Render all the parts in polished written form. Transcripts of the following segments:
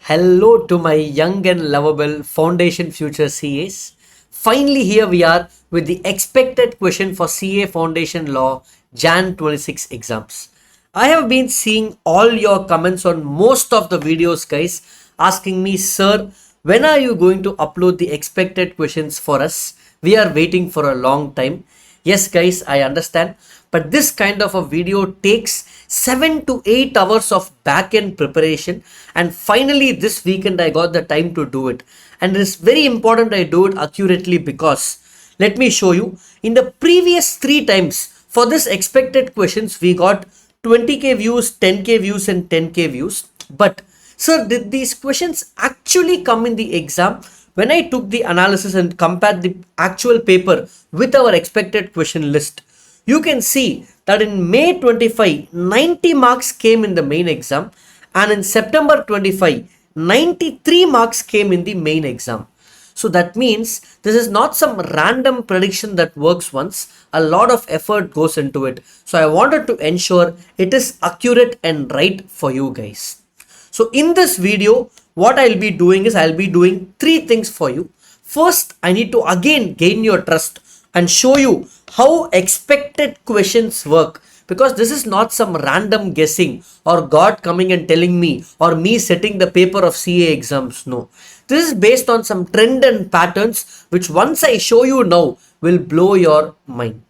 Hello to my young and lovable Foundation Future CAs. Finally, here we are with the expected question for CA Foundation Law Jan 26 exams. I have been seeing all your comments on most of the videos, guys, asking me, Sir, when are you going to upload the expected questions for us? We are waiting for a long time. Yes, guys, I understand. But this kind of a video takes 7 to 8 hours of back-end preparation. And finally, this weekend, I got the time to do it. And it is very important I do it accurately because, let me show you, in the previous 3 times, for this expected questions, we got 20k views, 10k views and 10k views. But, sir, did these questions actually come in the exam? When I took the analysis and compared the actual paper with our expected question list, you can see that in May 25, 90 marks came in the main exam, and in September 25, 93 marks came in the main exam. So that means this is not some random prediction that works once. A lot of effort goes into it. So I wanted to ensure it is accurate and right for you guys. So in this video, what I'll be doing is I'll be doing 3 things for you. First, I need to again gain your trust and show you how expected questions work, because this is not some random guessing or God coming and telling me or me setting the paper of CA exams. No, this is based on some trend and patterns which once I show you now will blow your mind.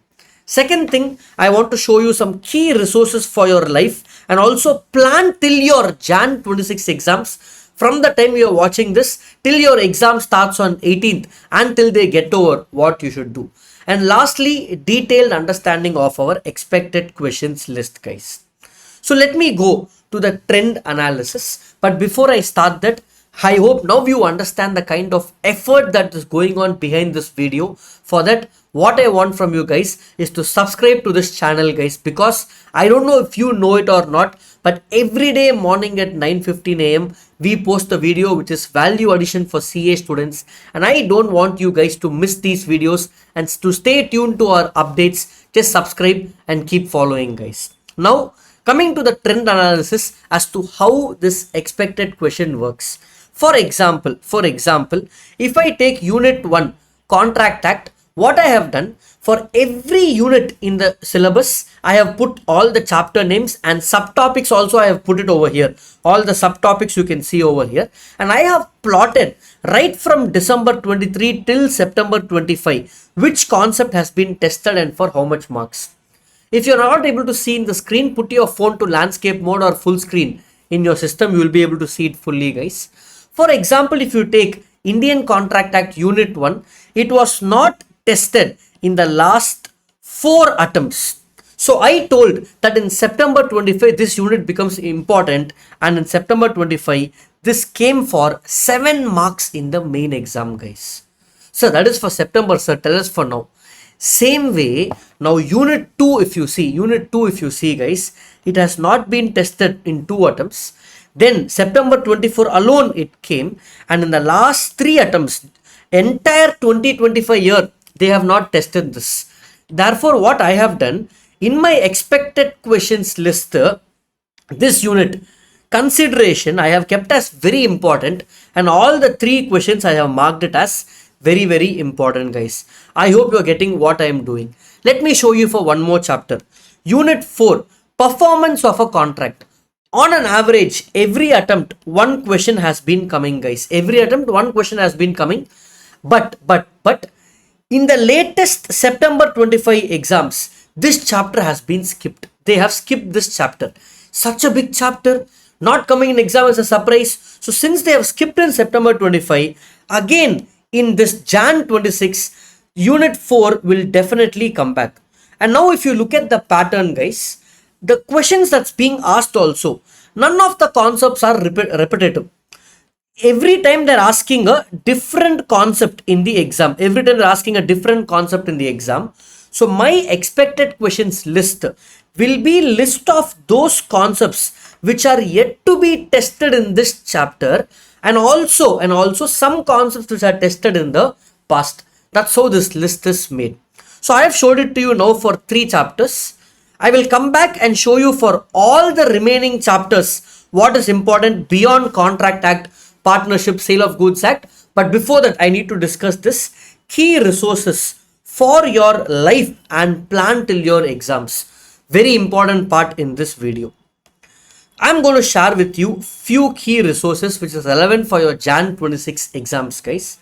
Second thing, I want to show you some key resources for your life and also plan till your Jan 26 exams, from the time you are watching this till your exam starts on 18th until they get over, what you should do. And lastly, detailed understanding of our expected questions list, guys. So let me go to the trend analysis. But before I start that, I hope now you understand the kind of effort that is going on behind this video. For that, what I want from you guys is to subscribe to this channel, guys, because I don't know if you know it or not, but every day morning at 9:15 a.m. we post a video which is value addition for CA students, and I don't want you guys to miss these videos. And to stay tuned to our updates, just subscribe and keep following, guys. Now, coming to the trend analysis as to how this expected question works. For example, if I take Unit 1 Contract Act, what I have done, for every unit in the syllabus, I have put all the chapter names and subtopics also I have put it over here. All the subtopics you can see over here. And I have plotted right from December 23 till September 25, which concept has been tested and for how much marks. If you're not able to see in the screen, put your phone to landscape mode or full screen in your system. You will be able to see it fully, guys. For example, if you take Indian Contract Act Unit 1, it was not tested in the last 4 attempts. So I told that in September 25, this unit becomes important, and in September 25, this came for 7 marks in the main exam, guys. So that is for September, sir. Tell us for now. Same way, now Unit 2, if you see, guys, it has not been tested in 2 attempts. Then September 24 alone it came, and in the last 3 attempts, entire 2025 year, they have not tested this. Therefore, what I have done, in my expected questions list, this unit consideration I have kept as very important, and all the 3 questions I have marked it as very, very important, guys. I hope you are getting what I am doing. Let me show you for one more chapter. Unit 4, Performance of a Contract. On an average, every attempt, 1 question has been coming, guys. Every attempt, 1 question has been coming. But, in the latest September 25 exams, this chapter has been skipped. They have skipped this chapter. Such a big chapter, not coming in exam as a surprise. So since they have skipped in September 25, again in this Jan 26, Unit 4 will definitely come back. And now if you look at the pattern, guys, the questions that's being asked also, none of the concepts are repetitive. Every time they're asking a different concept in the exam. So my expected questions list will be list of those concepts which are yet to be tested in this chapter, and also some concepts which are tested in the past. That's how this list is made. So I have showed it to you now for 3 chapters. I will come back and show you for all the remaining chapters what is important beyond Contract Act Partnership Sale of Goods Act. But before that, I need to discuss this key resources for your life and plan till your exams. Very important part in this video. I'm going to share with you few key resources which is relevant for your Jan 26 exams, guys.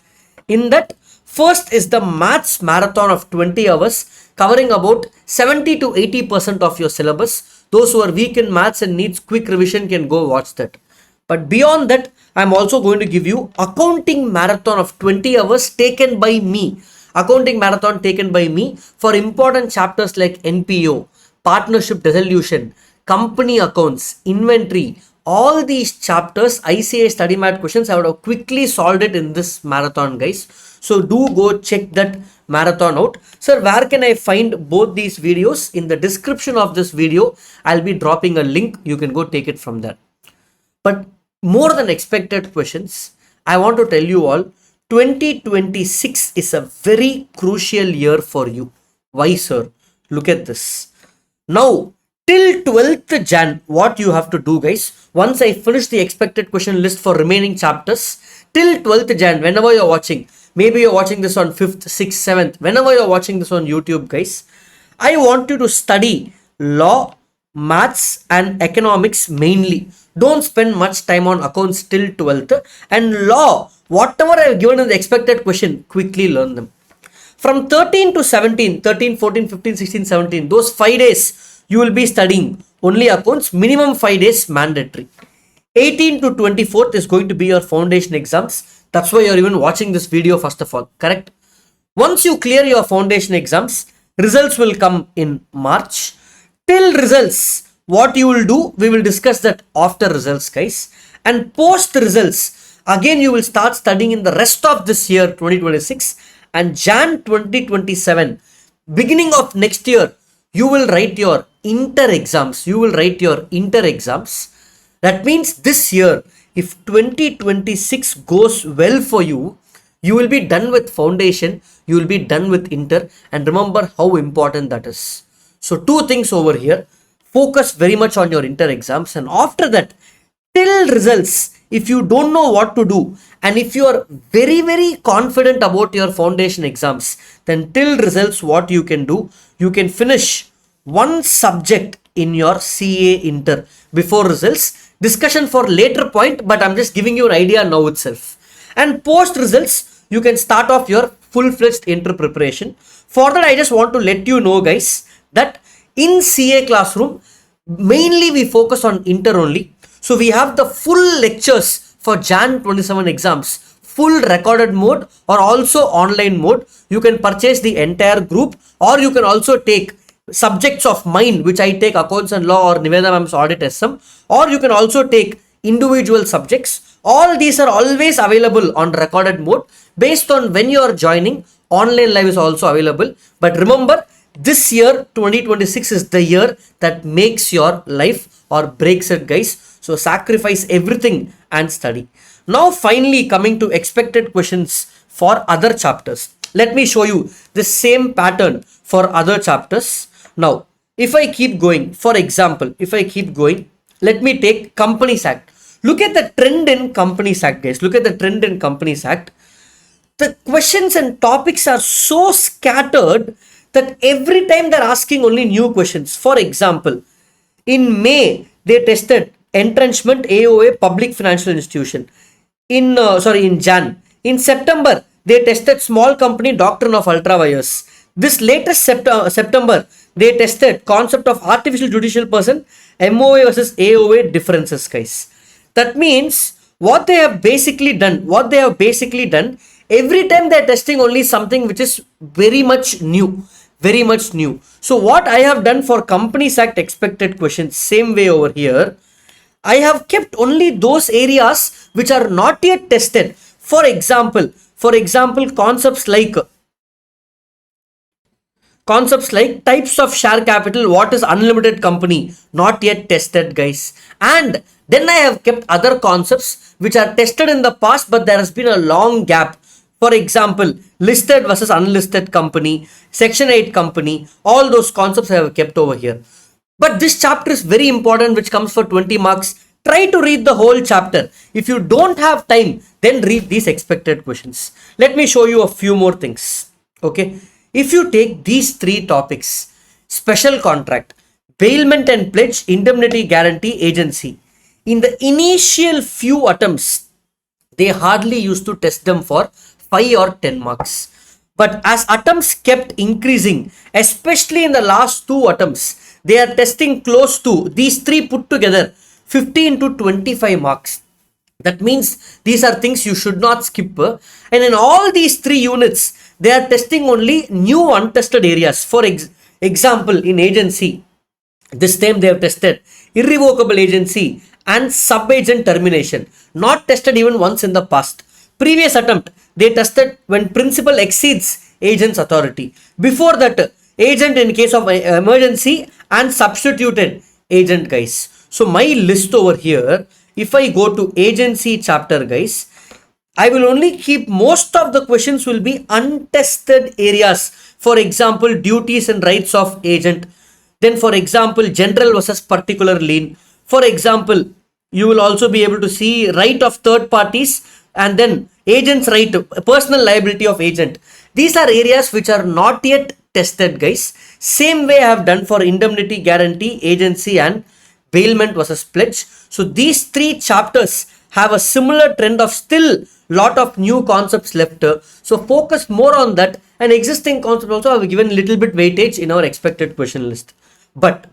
In that, first is the maths marathon of 20 hours covering about 70 to 80% of your syllabus. Those who are weak in maths and needs quick revision can go watch that. But beyond that, I'm also going to give you accounting marathon of 20 hours taken by me. Accounting marathon taken by me for important chapters like NPO, partnership dissolution, company accounts, inventory. All these chapters, ICA study mat questions, I would have quickly solved it in this marathon, guys. So do go check that marathon out. Sir, where can I find both these videos? In the description of this video, I'll be dropping a link. You can go take it from there. But more than expected questions, I want to tell you all, 2026 is a very crucial year for you. Why, sir? Look at this. Now, till 12th Jan, what you have to do, guys, once I finish the expected question list for remaining chapters, till 12th Jan, whenever you're watching, maybe you're watching this on 5th, 6th, 7th, whenever you're watching this on YouTube, guys, I want you to study law, maths and economics mainly. Don't spend much time on accounts till 12th. And law, whatever I have given in the expected question, quickly learn them. From 13 to 17, 13, 14, 15, 16, 17, those 5 days, you will be studying only accounts, minimum 5 days mandatory. 18 to 24th is going to be your foundation exams. That's why you're even watching this video first of all, correct? Once you clear your foundation exams, results will come in March. Till results, what you will do, we will discuss that after results, guys. And post results, again you will start studying in the rest of this year 2026, and Jan 2027, beginning of next year, you will write your inter exams. That means this year, if 2026 goes well for you, you will be done with foundation, you will be done with inter, and remember how important that is. So two things over here, focus very much on your inter exams, and after that, till results, if you don't know what to do, and if you are very, very confident about your foundation exams, then till results, what you can do, you can finish one subject in your CA inter before results. Discussion for later point, but I'm just giving you an idea now itself. And post results, you can start off your full-fledged inter preparation. For that, I just want to let you know, guys, that in CA classroom, mainly we focus on inter only. So we have the full lectures for Jan 27 exams, full recorded mode or also online mode. You can purchase the entire group, or you can also take subjects of mine, which I take accounts and law or Niveda ma'am's audit SM, or you can also take individual subjects. All these are always available on recorded mode. Based on when you are joining, online live is also available. But remember, this year 2026 is the year that makes your life or breaks it, guys. So sacrifice everything and study. Now finally coming to expected questions for other chapters. Let me show you the same pattern for other chapters. Now if I keep going, for example, let me take Companies Act. Look at the trend in Companies Act, guys. Look at the trend in Companies Act. The questions and topics are so scattered that every time they're asking only new questions. For example, in May, they tested entrenchment AOA public financial institution. In Jan. In September, they tested small company doctrine of ultra vires. This latest September, they tested concept of artificial judicial person, MOA versus AOA differences, guys. That means what they have basically done, every time they're testing only something which is very much new. So what I have done for Companies Act expected questions, same way over here, I have kept only those areas which are not yet tested. For example, concepts like types of share capital, what is unlimited company, not yet tested, guys. And then I have kept other concepts which are tested in the past, but there has been a long gap. For example, listed versus unlisted company, section 8 company, all those concepts I have kept over here. But this chapter is very important, which comes for 20 marks. Try to read the whole chapter. If you don't have time, then read these expected questions. Let me show you a few more things. Okay. If you take these three topics, special contract, bailment and pledge, indemnity guarantee, agency, in the initial few attempts, they hardly used to test them for 5 or 10 marks. But as attempts kept increasing, especially in the last two attempts, they are testing close to these three put together 15 to 25 marks. That means these are things you should not skip. And in all these three units, they are testing only new untested areas. For example, in agency, this time they have tested irrevocable agency and sub-agent termination, not tested even once in the past. Previous attempt, they tested when principal exceeds agent's authority. Before that, agent in case of emergency and substituted agent, guys. So my list over here, if I go to agency chapter, guys, I will only keep most of the questions will be untested areas. For example, duties and rights of agent. Then for example, general versus particular lien. For example, you will also be able to see right of third parties and then agent's right, personal liability of agent. These are areas which are not yet tested, guys. Same way I have done for indemnity guarantee, agency and bailment versus pledge. So these three chapters have a similar trend of still lot of new concepts left. So focus more on that, and existing concepts also have given a little bit weightage in our expected question list. But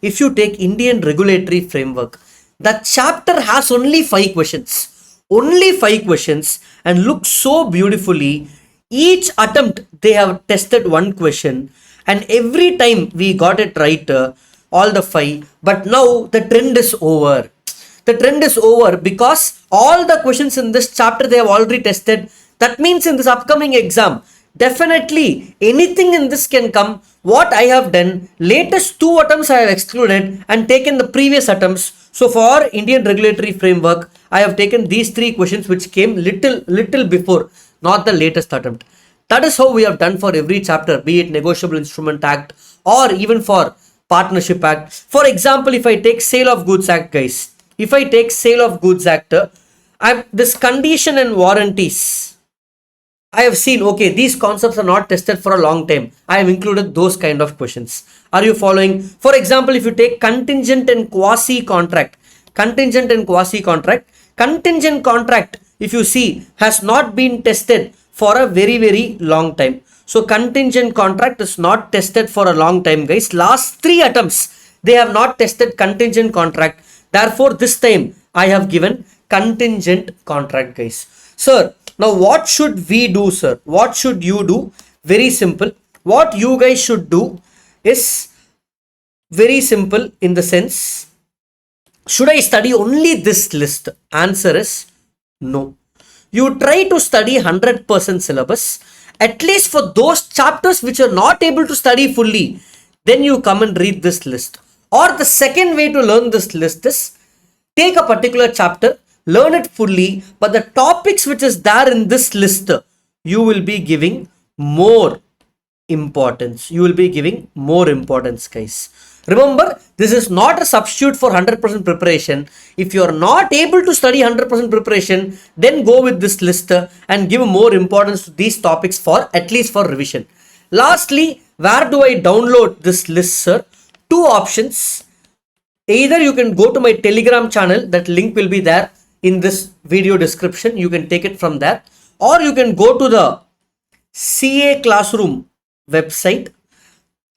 if you take Indian regulatory framework, the chapter has only 5 questions. Only 5 questions and looks so beautifully. Each attempt they have tested one question, and every time we got it right, all the 5. But now the trend is over. The trend is over because all the questions in this chapter they have already tested. That means in this upcoming exam, definitely anything in this can come. What I have done, latest 2 attempts I have excluded and taken the previous attempts. So for Indian regulatory framework, I have taken these 3 questions which came little before, not the latest attempt. That is how we have done for every chapter, be it Negotiable Instrument Act or even for Partnership Act. For example, if I take Sale of Goods Act, guys, if I take Sale of Goods Act, this condition and warranties, I have seen, okay, these concepts are not tested for a long time. I have included those kind of questions. Are you following? For example, if you take contingent and quasi contract, contingent contract, if you see, has not been tested for a very long time. So contingent contract is not tested for a long time, guys. Last 3 attempts, they have not tested contingent contract. Therefore, this time I have given contingent contract, guys. Sir, now what should we do, sir? What should you do? Very simple. What you guys should do is very simple in the sense, should I study only this list? Answer is no. You try to study 100% syllabus, at least for those chapters which are not able to study fully, then you come and read this list. Or the second way to learn this list is, take a particular chapter, learn it fully, but the topics which is there in this list, you will be giving more importance. You will be giving more importance, guys. Remember, this is not a substitute for 100% preparation. If you are not able to study 100% preparation, then go with this list and give more importance to these topics for at least for revision. Lastly, where do I download this list, sir? 2 options. Either you can go to my Telegram channel, that link will be there in this video description. You can take it from there, or you can go to the CA Classroom website,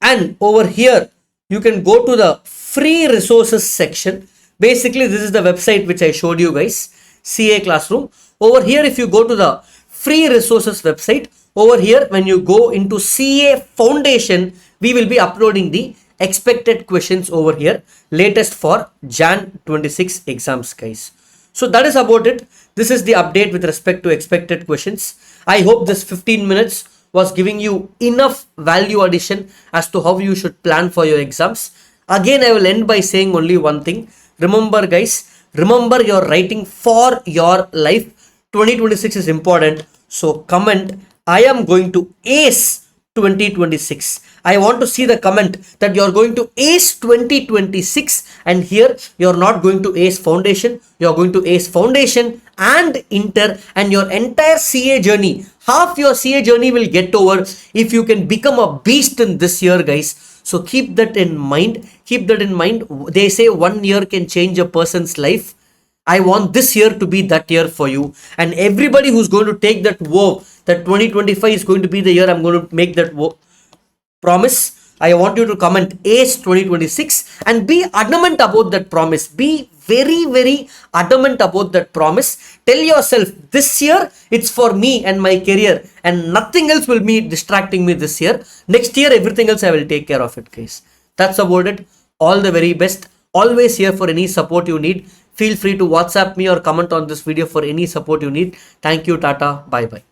and over here you can go to the free resources section. Basically, this is the website which I showed you guys, CA Classroom. Over here, if you go to the free resources website, over here when you go into CA Foundation, we will be uploading the expected questions over here, latest for Jan 26 exams, guys. So that is about it. This is the update with respect to expected questions. I hope this 15 minutes was giving you enough value addition as to how you should plan for your exams. Again, I will end by saying only one thing. Remember, guys, remember you're writing for your life. 2026 is important. So comment, I am going to ace 2026. I want to see the comment that you're going to ace 2026, and here you're not going to ace foundation, you're going to ace foundation and inter, and your entire CA journey, half your CA journey will get over if you can become a beast in this year, guys. So keep that in mind. Keep that in mind. They say 1 year can change a person's life. I want this year to be that year for you. And everybody who's going to take that vow, that 2025 is going to be the year I'm going to make that vow, promise. I want you to comment ACE 2026 and be adamant about that promise. Be very, very adamant about that promise. Tell yourself, this year it's for me and my career, and nothing else will be distracting me this year. Next year, everything else I will take care of it, guys. That's about it. All the very best. Always here for any support you need. Feel free to WhatsApp me or comment on this video for any support you need. Thank you. Tata. Bye bye.